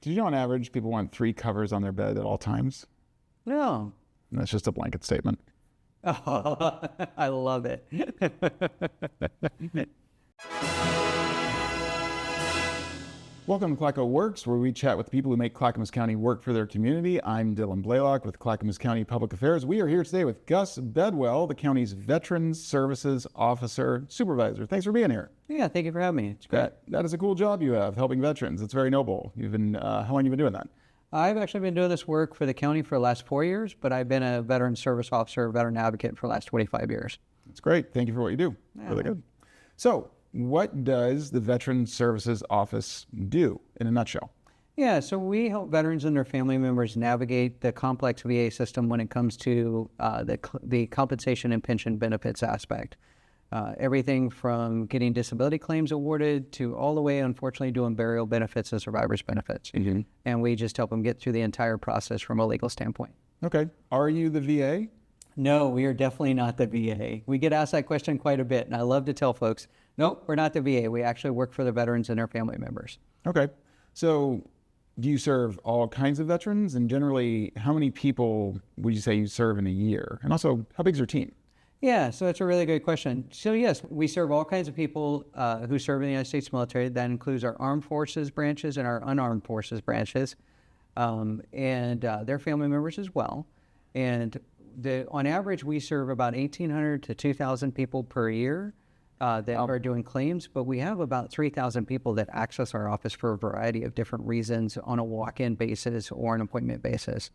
Did you know on average people want 3 covers on their bed at all times? No. And that's just a blanket statement. Oh, I love it. Welcome to ClackCo Works, where we chat with the people who make Clackamas County work for their community. I'm Dylan Blaylock with Clackamas County Public Affairs. We are here today with Gus Bedwell, the county's Veterans Services Officer Supervisor. Thanks for being here. Yeah, thank you for having me. It's great. That is a cool job you have, helping veterans. It's very noble. You've been, how long have you been doing that? I've actually been doing this work for the county for the last 4 years, but I've been a veteran service officer, veteran advocate for the last 25 years. That's great. Thank you for what you do. Yeah. Really good. So, what does the Veterans Services Office do in a nutshell? Yeah, so we help veterans and their family members navigate the complex VA system when it comes to the compensation and pension benefits aspect. Everything from getting disability claims awarded to all the way, unfortunately, doing burial benefits and survivors benefits. Mm-hmm. And we just help them get through the entire process from a legal standpoint. Okay. Are you the VA? No, we are definitely not the VA. We get asked that question quite a bit, and I love to tell folks, nope, we're not the VA. We actually work for the veterans and their family members. Okay. So do you serve all kinds of veterans? And generally, how many people would you say you serve in a year? And also, how big is your team? Yeah, so that's a really good question. So yes, we serve all kinds of people who serve in the United States military. That includes our armed forces branches and our unarmed forces branches, and their family members as well. And on average, we serve about 1,800 to 2,000 people per year that are doing claims, but we have about 3,000 people that access our office for a variety of different reasons on a walk-in basis or an appointment basis.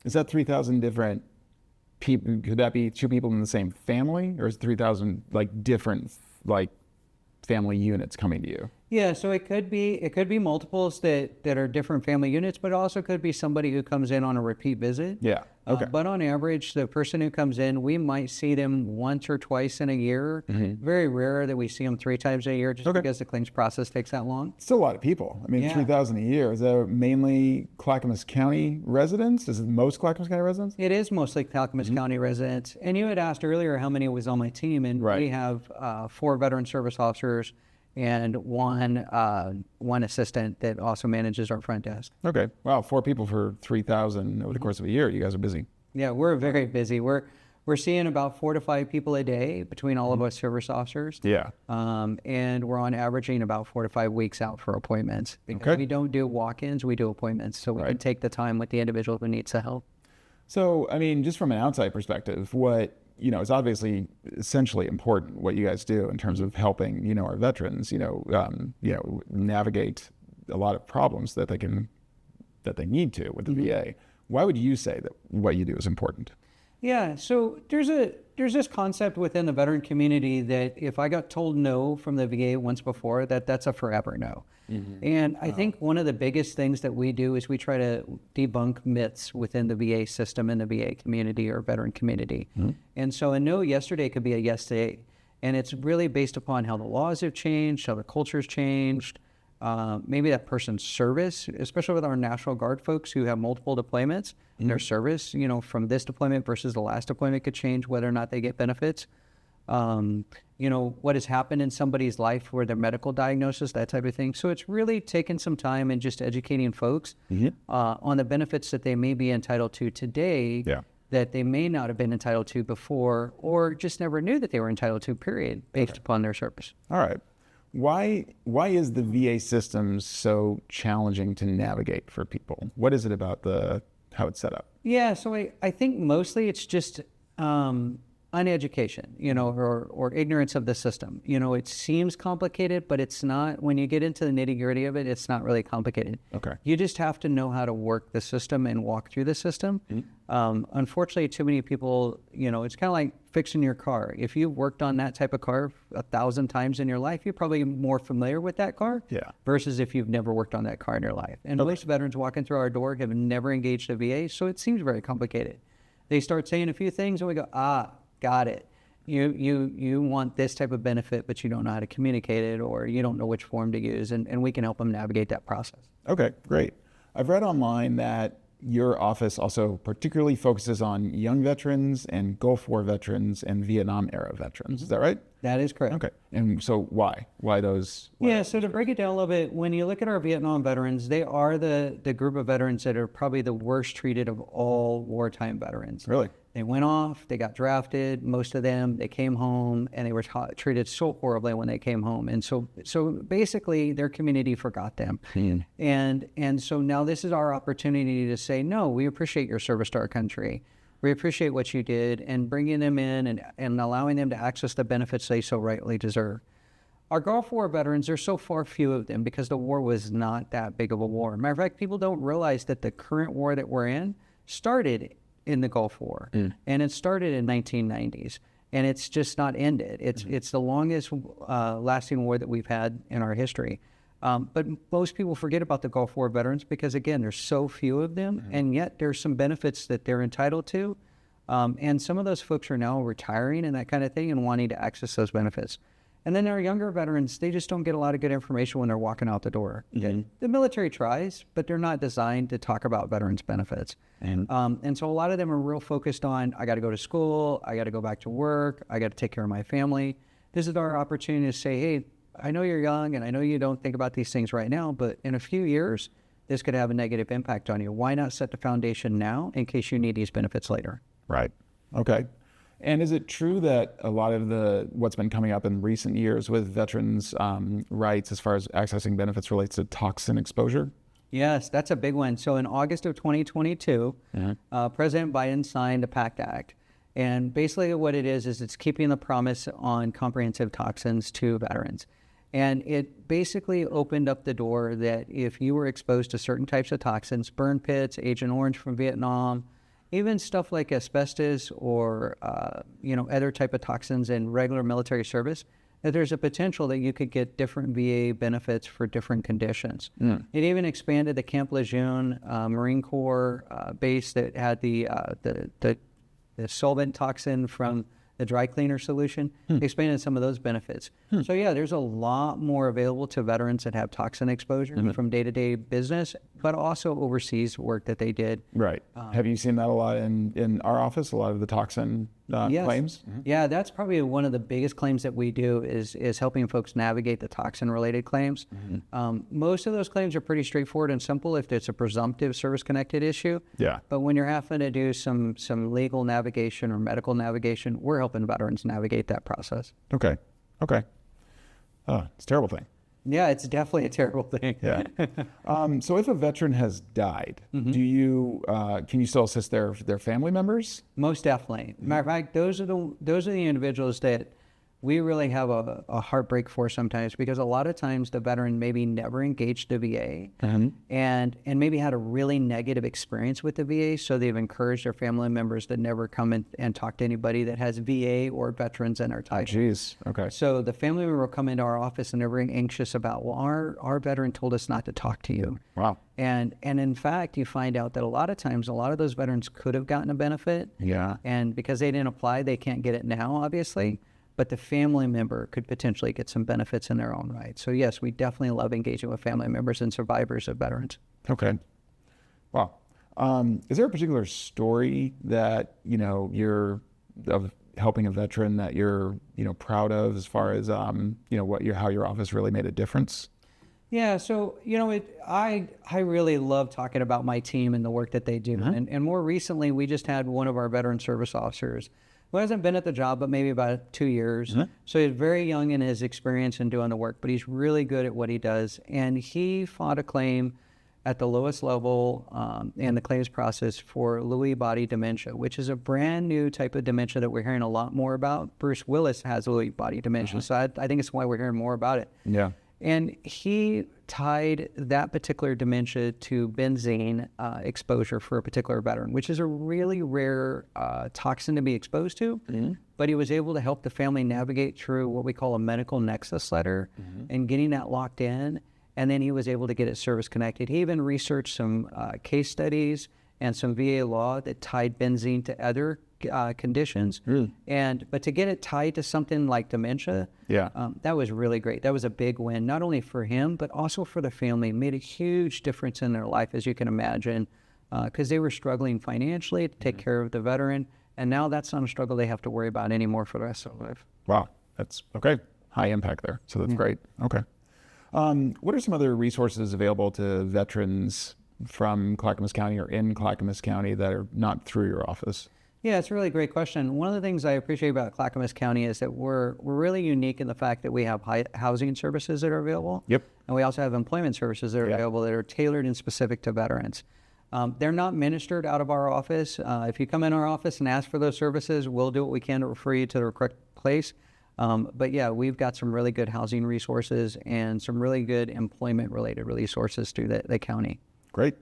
Is that 3,000 different people? Could that be 2 people in the same family, or is it 3,000 like different like family units coming to you? Yeah, so it could be multiples that are different family units, but it also could be somebody who comes in on a repeat visit. Yeah. Okay. But on average, the person who comes in, we might see them once or twice in a year. Mm-hmm. Very rare that we see them 3 times a year, just because the claims process takes that long. Still a lot of people. I mean, 3,000 a year. Is that mainly Clackamas County residents? Is it most Clackamas County residents? It is mostly Clackamas County residents. And you had asked earlier how many was on my team, and we have 4 veteran service officers and one assistant that also manages our front desk. Okay. Wow, 4 people for 3,000 over the course of a year. You guys are busy. Yeah, we're very busy. We're seeing about 4 to 5 people a day between all of us service officers. Yeah. And we're on averaging about 4 to 5 weeks out for appointments. Because we don't do walk-ins, we do appointments. So we can take the time with the individual who needs the help. So, I mean, just from an outside perspective, what, it's obviously essentially important what you guys do in terms of helping, our veterans, navigate a lot of problems that they need to with the VA. Why would you say that what you do is important? Yeah, so there's this concept within the veteran community that if I got told no from the VA once before, that's a forever no. Mm-hmm. And I think one of the biggest things that we do is we try to debunk myths within the VA system and the VA community or veteran community. Mm-hmm. And so a no yesterday could be a yes today. And it's really based upon how the laws have changed, how the culture's changed, maybe that person's service, especially with our National Guard folks who have multiple deployments. Mm-hmm. Their service, from this deployment versus the last deployment could change whether or not they get benefits. What has happened in somebody's life where their medical diagnosis, that type of thing. So it's really taking some time and just educating folks on the benefits that they may be entitled to today that they may not have been entitled to before or just never knew that they were entitled to, period, based upon their service. All right. Why is the VA system so challenging to navigate for people? What is it about how it's set up? Yeah, so I think mostly it's just uneducation, or ignorance of the system. It seems complicated, but it's not. When you get into the nitty-gritty of it, it's not really complicated. Okay. You just have to know how to work the system and walk through the system. Mm-hmm. Unfortunately, too many people, it's kind of like fixing your car. If you've worked on that type of car 1,000 times in your life, you're probably more familiar with that car versus if you've never worked on that car in your life. And most veterans walking through our door have never engaged a VA, so it seems very complicated. They start saying a few things and we go, got it. You want this type of benefit, but you don't know how to communicate it, or you don't know which form to use, and we can help them navigate that process. Okay, great. I've read online that your office also particularly focuses on young veterans and Gulf War veterans and Vietnam era veterans. Is that right? That is correct. Okay. And so why? Why those? Yeah, so to break it down a little bit, when you look at our Vietnam veterans, they are the group of veterans that are probably the worst treated of all wartime veterans. Really? They went off, they got drafted, most of them, they came home, and they were treated so horribly when they came home. And so basically, their community forgot them. And so now this is our opportunity to say, no, we appreciate your service to our country. We appreciate what you did, and bringing them in and allowing them to access the benefits they so rightly deserve. Our Gulf War veterans, there's so far few of them because the war was not that big of a war. Matter of fact, people don't realize that the current war that we're in started in the Gulf War, and it started in 1990s, and it's just not ended. It's the longest lasting war that we've had in our history. But most people forget about the Gulf War veterans because, again, there's so few of them, and yet there's some benefits that they're entitled to. And some of those folks are now retiring and that kind of thing and wanting to access those benefits. And then our younger veterans, they just don't get a lot of good information when they're walking out the door. The military tries, but they're not designed to talk about veterans benefits. And so a lot of them are real focused on, I got to go to school, I got to go back to work, I got to take care of my family. This is our opportunity to say, hey, I know you're young and I know you don't think about these things right now, but in a few years, this could have a negative impact on you. Why not set the foundation now in case you need these benefits later? Right. Okay. And is it true that a lot of what's been coming up in recent years with veterans' rights as far as accessing benefits relates to toxin exposure? Yes, that's a big one. So in August of 2022, President Biden signed the PACT Act. And basically what it is it's keeping the promise on comprehensive toxins to veterans. And it basically opened up the door that if you were exposed to certain types of toxins, burn pits, Agent Orange from Vietnam, even stuff like asbestos or other type of toxins in regular military service, that there's a potential that you could get different VA benefits for different conditions. It even expanded the Camp Lejeune Marine Corps base that had the solvent toxin from the dry cleaner solution, expanded some of those benefits. So yeah, there's a lot more available to veterans that have toxin exposure from day-to-day business, but also overseas work that they did. Right. Have you seen that a lot in our office, a lot of the toxin claims? Yeah, that's probably one of the biggest claims that we do is helping folks navigate the toxin-related claims. Most of those claims are pretty straightforward and simple if it's a presumptive service-connected issue. Yeah. But when you're having to do some legal navigation or medical navigation, we're helping veterans navigate that process. Okay. Oh, it's a terrible thing. Yeah, it's definitely a terrible thing. Yeah. So if a veteran has died, can you still assist their family members? Most definitely. Matter of fact, those are the individuals that we really have a heartbreak for sometimes, because a lot of times the veteran maybe never engaged the VA and maybe had a really negative experience with the VA, so they've encouraged their family members to never come in and talk to anybody that has VA or veterans in our title. Jeez. Okay. So the family member will come into our office and they're very anxious about, well, our veteran told us not to talk to you. Wow. And in fact, you find out that a lot of times, a lot of those veterans could have gotten a benefit. Yeah. And because they didn't apply, they can't get it now, obviously. But the family member could potentially get some benefits in their own right. So yes, we definitely love engaging with family members and survivors of veterans. Okay. Wow. Is there a particular story that, you're of helping a veteran that you're, proud of as far as, how your office really made a difference? Yeah, so, I really love talking about my team and the work that they do. And more recently, we just had one of our veteran service officers who hasn't been at the job, but maybe about 2 years. So he's very young in his experience in doing the work, but he's really good at what he does. And he fought a claim at the lowest level in the claims process for Lewy body dementia, which is a brand new type of dementia that we're hearing a lot more about. Bruce Willis has Lewy body dementia, so I think it's why we're hearing more about it. Yeah. And he tied that particular dementia to benzene exposure for a particular veteran, which is a really rare toxin to be exposed to. But he was able to help the family navigate through what we call a medical nexus letter and getting that locked in. And then he was able to get it service connected. He even researched some case studies and some VA law that tied benzene to other conditions. But to get it tied to something like dementia, that was really great. That was a big win, not only for him, but also for the family. It made a huge difference in their life, as you can imagine, because they were struggling financially to take care of the veteran. And now that's not a struggle they have to worry about anymore for the rest of their life. Wow. That's okay. High impact there. So that's great. Okay. What are some other resources available to veterans from Clackamas County or in Clackamas County that are not through your office? Yeah, it's a really great question. One of the things I appreciate about Clackamas County is that we're really unique in the fact that we have housing services that are available. Yep. And we also have employment services that are available that are tailored and specific to veterans. They're not ministered out of our office. If you come in our office and ask for those services, we'll do what we can to refer you to the correct place. But yeah, we've got some really good housing resources and some really good employment-related resources through the county. Great.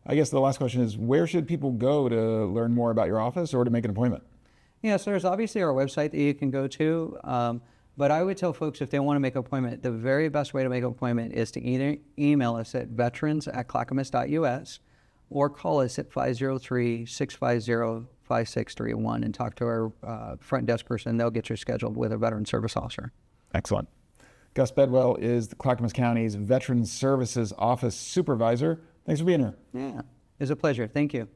I guess the last question is, where should people go to learn more about your office or to make an appointment? Yeah, so there's obviously our website that you can go to. But I would tell folks if they want to make an appointment, the very best way to make an appointment is to either email us at veterans@clackamas.us or call us at 503-650-5631 and talk to our front desk person. They'll get you scheduled with a veteran service officer. Excellent. Gus Bedwell is the Clackamas County's Veterans Services Office Supervisor. Thanks for being here. Yeah, it's a pleasure. Thank you.